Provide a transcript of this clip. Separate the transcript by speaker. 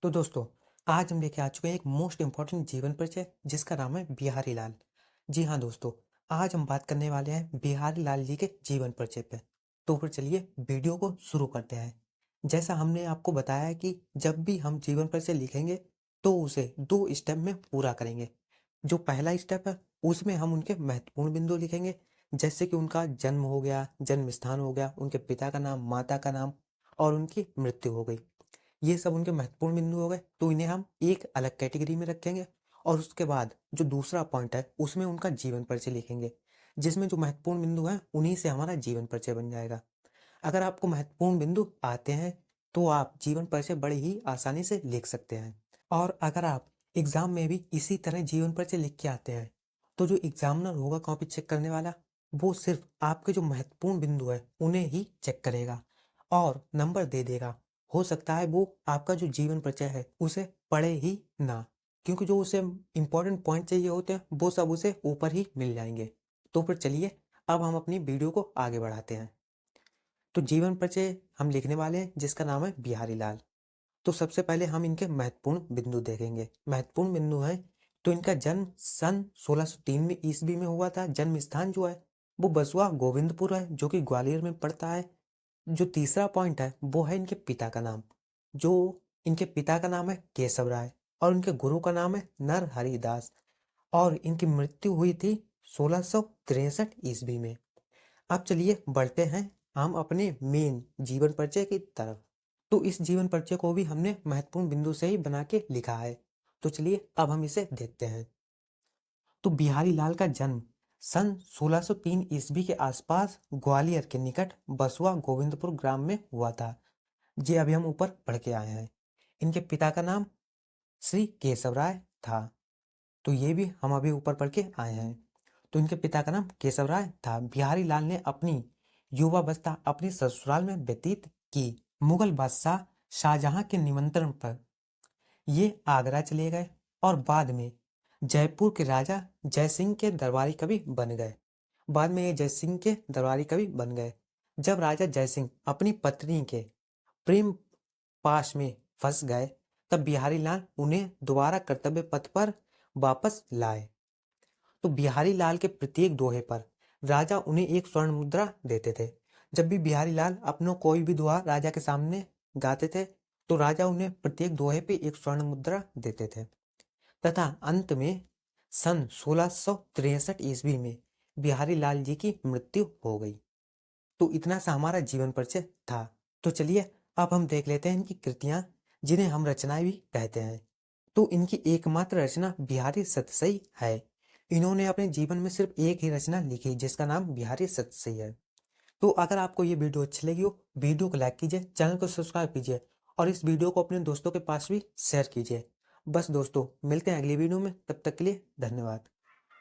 Speaker 1: तो दोस्तों, आज हम लेके आ चुके हैं एक मोस्ट इम्पॉर्टेंट जीवन परिचय जिसका नाम है बिहारी लाल। जी हाँ दोस्तों, आज हम बात करने वाले हैं बिहारी लाल जी के जीवन परिचय पे। तो फिर चलिए वीडियो को शुरू करते हैं। जैसा हमने आपको बताया है कि जब भी हम जीवन परिचय लिखेंगे तो उसे 2 स्टेप में पूरा करेंगे। जो पहला स्टेप है उसमें हम उनके महत्वपूर्ण बिंदु लिखेंगे, जैसे कि उनका जन्म हो गया, जन्म स्थान हो गया, उनके पिता का नाम, माता का नाम और उनकी मृत्यु हो गई। ये सब उनके महत्वपूर्ण बिंदु हो गए, तो इन्हें हम एक अलग कैटेगरी में रखेंगे। और उसके बाद जो दूसरा पॉइंट है उसमें उनका जीवन परिचय लिखेंगे, जिसमें जो महत्वपूर्ण बिंदु हैं उन्हीं से हमारा जीवन परिचय बन जाएगा। अगर आपको महत्वपूर्ण बिंदु आते हैं तो आप जीवन परिचय बड़े ही आसानी से लिख सकते हैं। और अगर आप एग्जाम में भी इसी तरह जीवन परिचय लिख के आते हैं तो जो एग्जामिनर होगा कॉपी चेक करने वाला, वो सिर्फ आपके जो महत्वपूर्ण बिंदु है उन्हें ही चेक करेगा और नंबर दे देगा। हो सकता है वो आपका जो जीवन परिचय है उसे पढ़े ही ना, क्योंकि जो उसे इंपॉर्टेंट पॉइंट चाहिए होते हैं वो सब उसे ऊपर ही मिल जाएंगे। तो फिर चलिए अब हम अपनी वीडियो को आगे बढ़ाते हैं। तो जीवन परिचय हम लिखने वाले हैं जिसका नाम है बिहारी लाल। तो सबसे पहले हम इनके महत्वपूर्ण बिंदु देखेंगे। महत्वपूर्ण बिंदु है तो इनका जन्म सन 1603 में ईस्वी में हुआ था। जन्म स्थान जो है वो बसुआ गोविंदपुर है, जो कि ग्वालियर में पड़ता है। जो तीसरा पॉइंट है वो है इनके पिता का नाम। जो इनके पिता का नाम है केशव राय और इनके गुरु का नाम है नर हरिदास। और इनकी मृत्यु हुई थी 1663 ईस्वी में। अब चलिए बढ़ते हैं हम अपने मेन जीवन परिचय की तरफ। तो इस जीवन परिचय को भी हमने महत्वपूर्ण बिंदु से ही बना के लिखा है। तो चलिए अब हम इसे देखते हैं। तो बिहारी लाल का जन्म सन 1603 ईस्वी के आसपास ग्वालियर के निकट बसुआ गोविंदपुर ग्राम में हुआ था। ये अभी हम ऊपर पढ़ के आए हैं। इनके पिता का नाम श्री केशव राय था। तो ये भी हम अभी ऊपर पढ़ के आए हैं। तो इनके पिता का नाम केशव राय था। बिहारी लाल ने अपनी युवावस्था अपनी ससुराल में व्यतीत की। मुगल बादशाह शाहजहां के निमंत्रण पर ये आगरा चले गए और बाद में जयपुर के राजा जयसिंह के दरबारी कवि बन गए। बाद में ये जयसिंह के दरबारी कवि बन गए। जब राजा जयसिंह अपनी पत्नी के प्रेम पाश में फंस गए, तब बिहारी लाल उन्हें दोबारा कर्तव्य पथ पर वापस लाए। तो बिहारी लाल के प्रत्येक दोहे पर राजा उन्हें एक स्वर्ण मुद्रा देते थे। जब भी बिहारी लाल अपना कोई भी दोहा राजा के सामने गाते थे तो राजा उन्हें प्रत्येक दोहे पे एक स्वर्ण मुद्रा देते थे। तथा अंत में सन 1663 ईस्वी में बिहारी लाल जी की मृत्यु हो गई। तो इतना सा हमारा जीवन परिचय था। तो चलिए अब हम देख लेते हैं इनकी कृतियां, जिन्हें हम रचनाएं भी कहते हैं। तो इनकी एकमात्र रचना बिहारी सतसई है। इन्होंने अपने जीवन में सिर्फ एक ही रचना लिखी जिसका नाम बिहारी सतसई है। तो अगर आपको ये वीडियो अच्छी लगी हो, वीडियो को लाइक कीजिए, चैनल को सब्सक्राइब कीजिए और इस वीडियो को अपने दोस्तों के पास भी शेयर कीजिए। बस दोस्तों, मिलते हैं अगली वीडियो में, तब तक के लिए धन्यवाद।